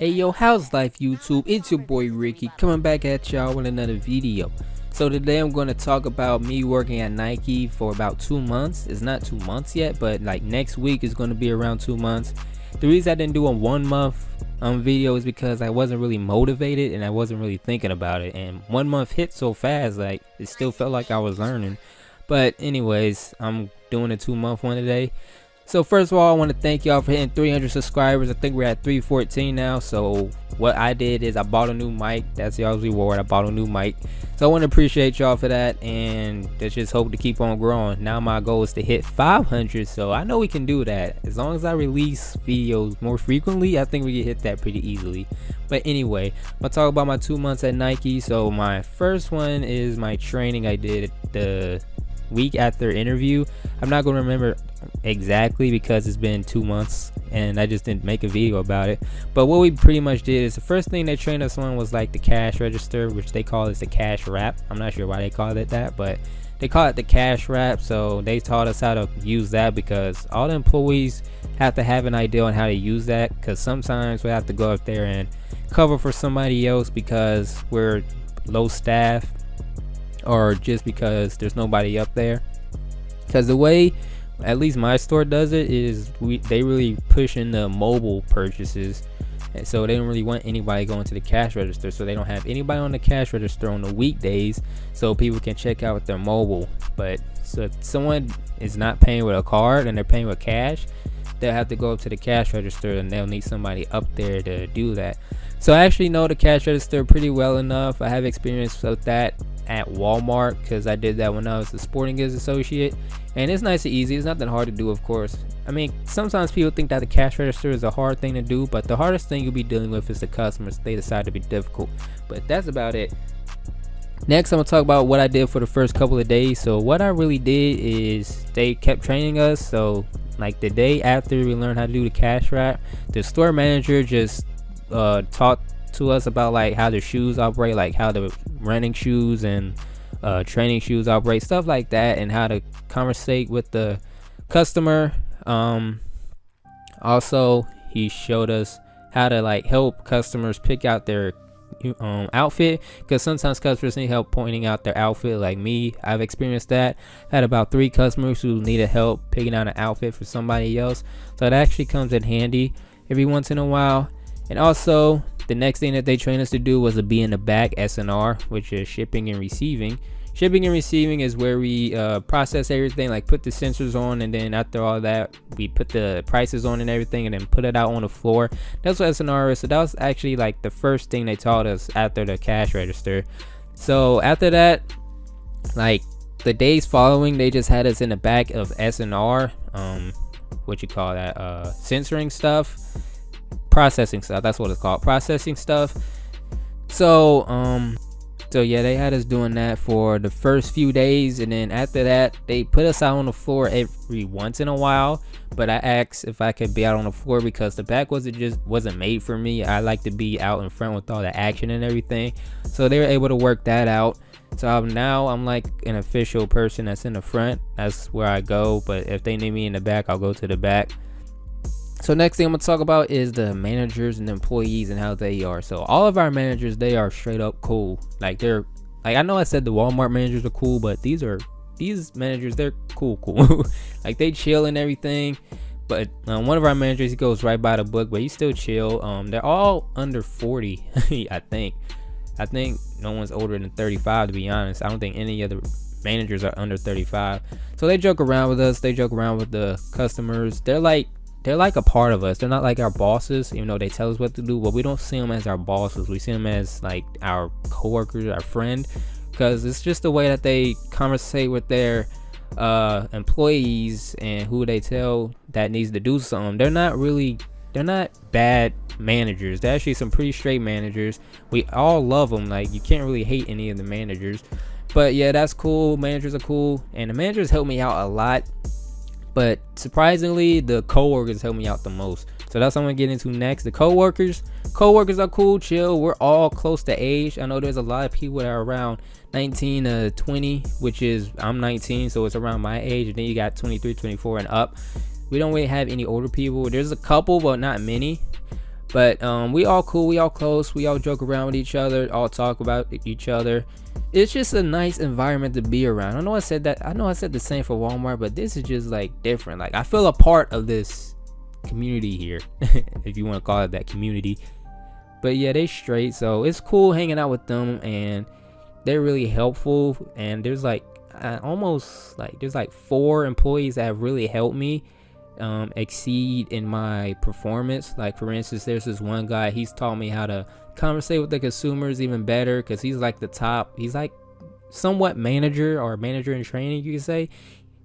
Hey yo, how's life YouTube? It's your boy Ricky coming back at y'all with another video. So today I'm going to talk about me working at Nike for about 2 months. It's not 2 months yet, but like next week is going to be around 2 months. The reason I didn't do a 1 month video is because I wasn't really motivated and I wasn't really thinking about it. And 1 month hit so fast, like it still felt like I was learning. But anyways, I'm doing a 2 month one today. So first of all, I want to thank y'all for hitting 300 subscribers. I think we're at 314 now. So what I did is I bought a new mic. That's y'all's reward. I bought a new mic. So I want to appreciate y'all for that, and let's just hope to keep on growing. Now my goal is to hit 500. So I know we can do that. As long as I release videos more frequently, I think we can hit that pretty easily. But anyway, I'm gonna talk about my 2 months at Nike. So my first one is my training I did the week after interview. I'm not gonna remember exactly because it's been 2 months and I just didn't make a video about it. But what we pretty much did is the first thing they trained us on was like the cash register, which they call it the cash wrap. I'm not sure why they call it that, but they call it the cash wrap. So they taught us how to use that because all the employees have to have an idea on how to use that, because sometimes we have to go up there and cover for somebody else because we're low staff or just because there's nobody up there. Because the way at least my store does it is they really push in the mobile purchases, and so they don't really want anybody going to the cash register. So they don't have anybody on the cash register on the weekdays so people can check out with their mobile. But so if someone is not paying with a card and they're paying with cash, they'll have to go up to the cash register and they'll need somebody up there to do that. So I actually know the cash register pretty well enough. I have experience with that at Walmart because I did that when I was a sporting goods associate, and it's nice and easy. It's not that hard to do, of course. I mean, sometimes people think that the cash register is a hard thing to do, but the hardest thing you'll be dealing with is the customers. They decide to be difficult, but that's about it. Next, I'm gonna talk about what I did for the first couple of days. So what I really did is they kept training us. So like the day after we learned how to do the cash wrap, the store manager just taught to us about like how the shoes operate, like how the running shoes and training shoes operate, stuff like that, and how to conversate with the customer. Also he showed us how to like help customers pick out their outfit, because sometimes customers need help pointing out their outfit. Like me, I've experienced that. I had about 3 customers who needed help picking out an outfit for somebody else, so it actually comes in handy every once in a while. And also the next thing that they trained us to do was to be in the back, SNR, which is shipping and receiving. Shipping and receiving is where we process everything, like put the sensors on, and then after all that we put the prices on and everything, and then put it out on the floor. That's what SNR is. So that was actually like the first thing they taught us after the cash register. So after that, like the days following, they just had us in the back of SNR, what you call that, censoring stuff, processing stuff. That's what it's called, processing stuff. So yeah, they had us doing that for the first few days, and then after that they put us out on the floor every once in a while. But I asked if I could be out on the floor because the back wasn't made for me. I like to be out in front with all the action and everything, so they were able to work that out. So now I'm like an official person that's in the front. That's where I go, but if they need me in the back, I'll go to the back. So next thing I'm gonna talk about is the managers and the employees and how they are. So all of our managers, they are straight up cool. Like they're like, I know I said the Walmart managers are cool, but these managers, they're cool. Like they chill and everything. But one of our managers, he goes right by the book, but he's still chill. They're all under 40. I think no one's older than 35, to be honest. I don't think any other managers are under 35. So they joke around with us, they joke around with the customers. They're like a part of us. They're not like our bosses, even though they tell us what to do, but we don't see them as our bosses. We see them as like our coworkers, our friend, because it's just the way that they conversate with their employees and who they tell that needs to do something. They're not bad managers. They're actually some pretty straight managers. We all love them. Like you can't really hate any of the managers. But yeah, that's cool. Managers are cool, and the managers help me out a lot. But surprisingly, the co-workers help me out the most. So that's what I'm gonna get into next. The co-workers are cool, chill. We're all close to age. I know there's a lot of people that are around 19 to 20, which is, I'm 19, so it's around my age. And then you got 23, 24 and up. We don't really have any older people. There's a couple, but not many. But we all cool, we all close, we all joke around with each other, all talk about each other. It's just a nice environment to be around. I said the same for Walmart, but this is just like different. Like I feel a part of this community here, if you want to call it that, community. But yeah, they straight, so it's cool hanging out with them, and they're really helpful. And there's like there's like 4 employees that have really helped me exceed in my performance. Like for instance, there's this one guy, he's taught me how to conversate with the consumers even better, because he's like he's like somewhat manager in training, you could say.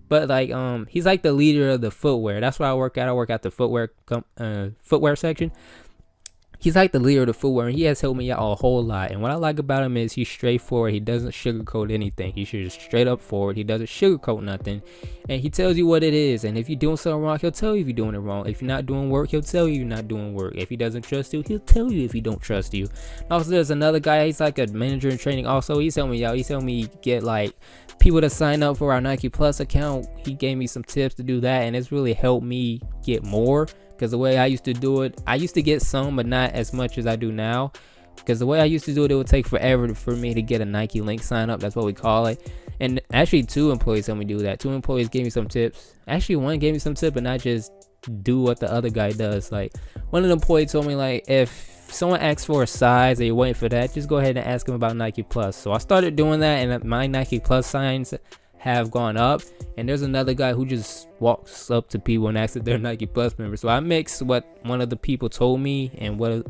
But like he's like the leader of the footwear. That's where I work at the footwear section. He's like the leader of the footwear, and he has helped me out a whole lot. And what I like about him is he's straightforward. He doesn't sugarcoat anything. He's just straight up forward. He doesn't sugarcoat nothing. And he tells you what it is. And if you're doing something wrong, he'll tell you if you're doing it wrong. If you're not doing work, he'll tell you you're not doing work. If he doesn't trust you, he'll tell you if he don't trust you. Also, there's another guy. He's like a manager in training. Also, he's helping me out. He's helping me get like people to sign up for our Nike Plus account. He gave me some tips to do that, and it's really helped me get more. Because the way I used to do it, I used to get some, but not as much as I do now. Because the way I used to do it, it would take forever for me to get a Nike Link sign up. That's what we call it. And actually 2 employees helped me do that. 2 employees gave me some tips. Actually, one gave me some tip, but not just do what the other guy does. Like one of the employees told me, like, if someone asks for a size and you're waiting for that, just go ahead and ask them about Nike Plus. So I started doing that, and my Nike Plus signs have gone up. And there's another guy who just walks up to people and asks if they're Nike Plus members. So I mix what one of the people told me and what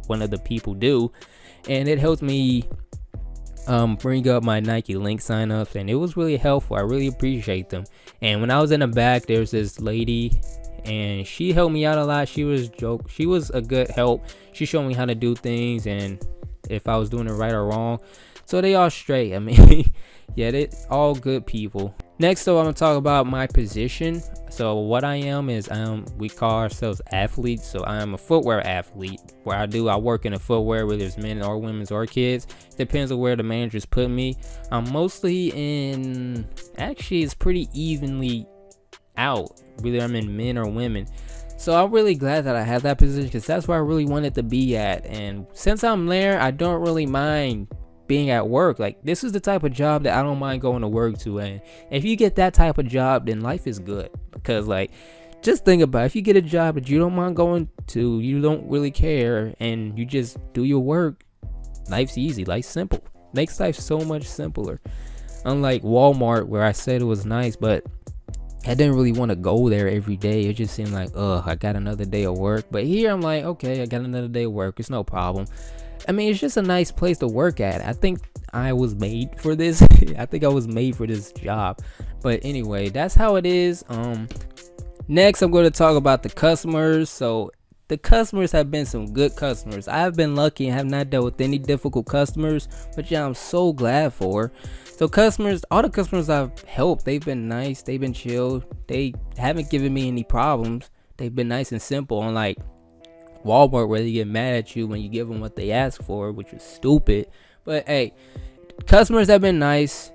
one of the people do, and it helps me bring up my Nike Link signups, and it was really helpful. I really appreciate them. And when I was in the back, there's this lady, and she helped me out a lot. She was a good help. She showed me how to do things and if I was doing it right or wrong. So they all straight. I mean, yeah, they all good people. Next, though, I'm gonna talk about my position. So what I am is we call ourselves athletes. So I am a footwear athlete. I work in a footwear, whether it's men or women's or kids. Depends on where the managers put me. I'm mostly actually it's pretty evenly out, whether I'm in men or women. So I'm really glad that I have that position, because that's where I really wanted to be at. And since I'm there, I don't really mind being at work. Like, this is the type of job that I don't mind going to work to. And if you get that type of job, then life is good. Because, like, just think about it. If you get a job that you don't mind going to, you don't really care, and you just do your work, life's easy, life's simple. Makes life so much simpler. Unlike Walmart, where I said it was nice, but I didn't really want to go there every day. It just seemed like, I got another day of work. But here I'm like, okay, I got another day of work. It's no problem. I mean, it's just a nice place to work at. I think I was made for this. I think I was made for this job. But anyway, that's how it is. Next, I'm going to talk about the customers. So the customers have been some good customers. I've been lucky and have not dealt with any difficult customers, which I'm so glad for. So customers, all the customers I've helped, they've been nice. They've been chill. They haven't given me any problems. They've been nice and simple. Unlike Walmart, where they get mad at you when you give them what they ask for, which is stupid. But hey, customers have been nice.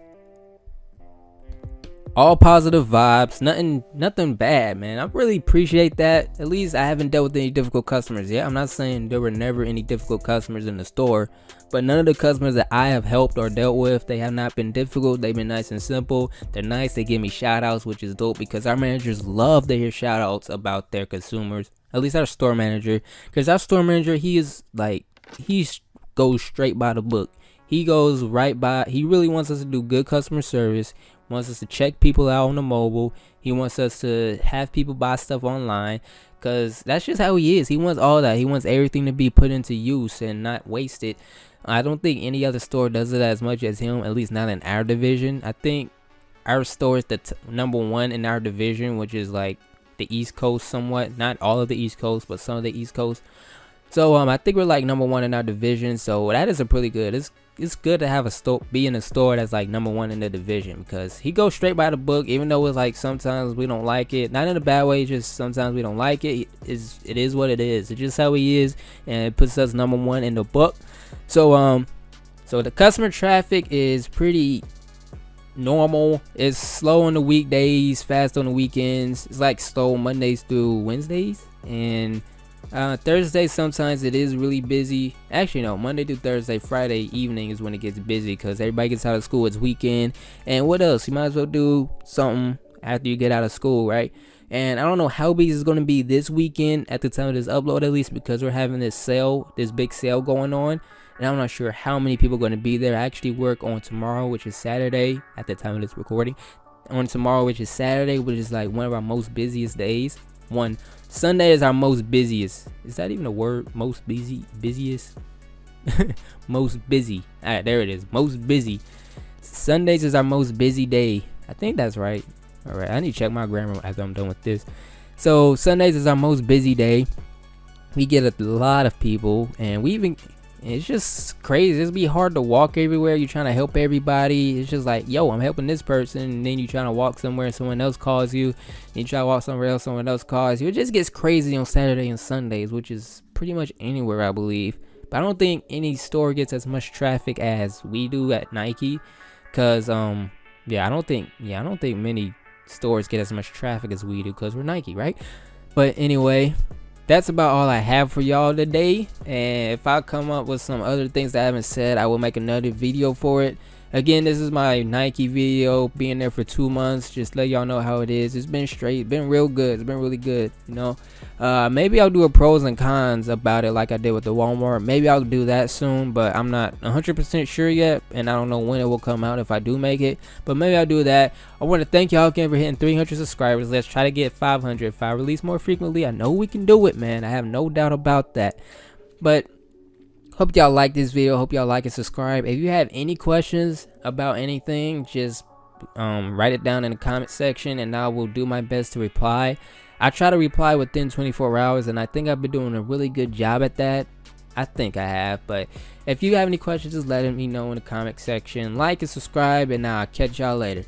All positive vibes, nothing bad, man. I really appreciate that. At least I haven't dealt with any difficult customers yet. I'm not saying there were never any difficult customers in the store, but none of the customers that I have helped or dealt with, they have not been difficult. They've been nice and simple. They're nice. They give me shout outs, which is dope, because our managers love to hear shout outs about their consumers. At least our store manager, because our store manager, he goes straight by the book. He goes right by. He really wants us to do good customer service. Wants us to check people out on the mobile. He wants us to have people buy stuff online, because that's just how he is. He wants all that. He wants everything to be put into use and not wasted. I don't think any other store does it as much as him, at least not in our division. I think our store is the number one in our division, which is like the East Coast somewhat. Not all of the East Coast, but some of the East Coast. So I think we're like number one in our division. So that is a pretty good. It's good to have a store, be in a store that's like number one in the division, because he goes straight by the book. Even though it's like sometimes we don't like it, not in a bad way, just sometimes we don't like it. It is what it is. It's just how he is, and it puts us number one in the book. So so the customer traffic is pretty normal. It's slow on the weekdays, fast on the weekends. It's like slow Mondays through Wednesdays, and Thursday sometimes it is really busy. Actually, no, Monday through Thursday, Friday evening is when it gets busy because everybody gets out of school. It's weekend, and what else? You might as well do something after you get out of school, right? And I don't know how busy it's going to be this weekend at the time of this upload, at least, because we're having this sale, this big sale going on, and I'm not sure how many people are going to be there. I actually work on tomorrow, which is Saturday at the time of this recording. On tomorrow, which is Saturday, which is like one of our most busiest days. Sunday is our most busiest. Is that even a word? Most busiest? Most busy. Alright, there it is. Most busy. Sundays is our most busy day. I think that's right. Alright, I need to check my grammar after I'm done with this. So Sundays is our most busy day. We get a lot of people, and it's just crazy. It's be hard to walk everywhere. You're trying to help everybody. It's just like, yo, I'm helping this person, and then you trying to walk somewhere, someone else calls you. And you try to walk somewhere else, someone else calls you. It just gets crazy on Saturday and Sundays, which is pretty much anywhere, I believe. But I don't think any store gets as much traffic as we do at Nike, cause I don't think many stores get as much traffic as we do, cause we're Nike, right? But anyway, that's about all I have for y'all today, and if I come up with some other things that I haven't said, I will make another video for it. Again, this is my Nike video, being there for 2 months, just let y'all know how it is. It's been straight, been real good, it's been really good, you know. Maybe I'll do a pros and cons about it like I did with the Walmart. Maybe I'll do that soon, but I'm not 100% sure yet, and I don't know when it will come out if I do make it, but maybe I'll do that. I want to thank y'all again for hitting 300 subscribers. Let's try to get 500. If I release more frequently, I know we can do it, man. I have no doubt about that. But hope y'all like this video. Hope y'all like and subscribe. If you have any questions about anything, just write it down in the comment section, and I will do my best to reply. I try to reply within 24 hours, and I think I've been doing a really good job at that. I think I have. But if you have any questions, just let me know in the comment section. Like and subscribe, and I'll catch y'all later.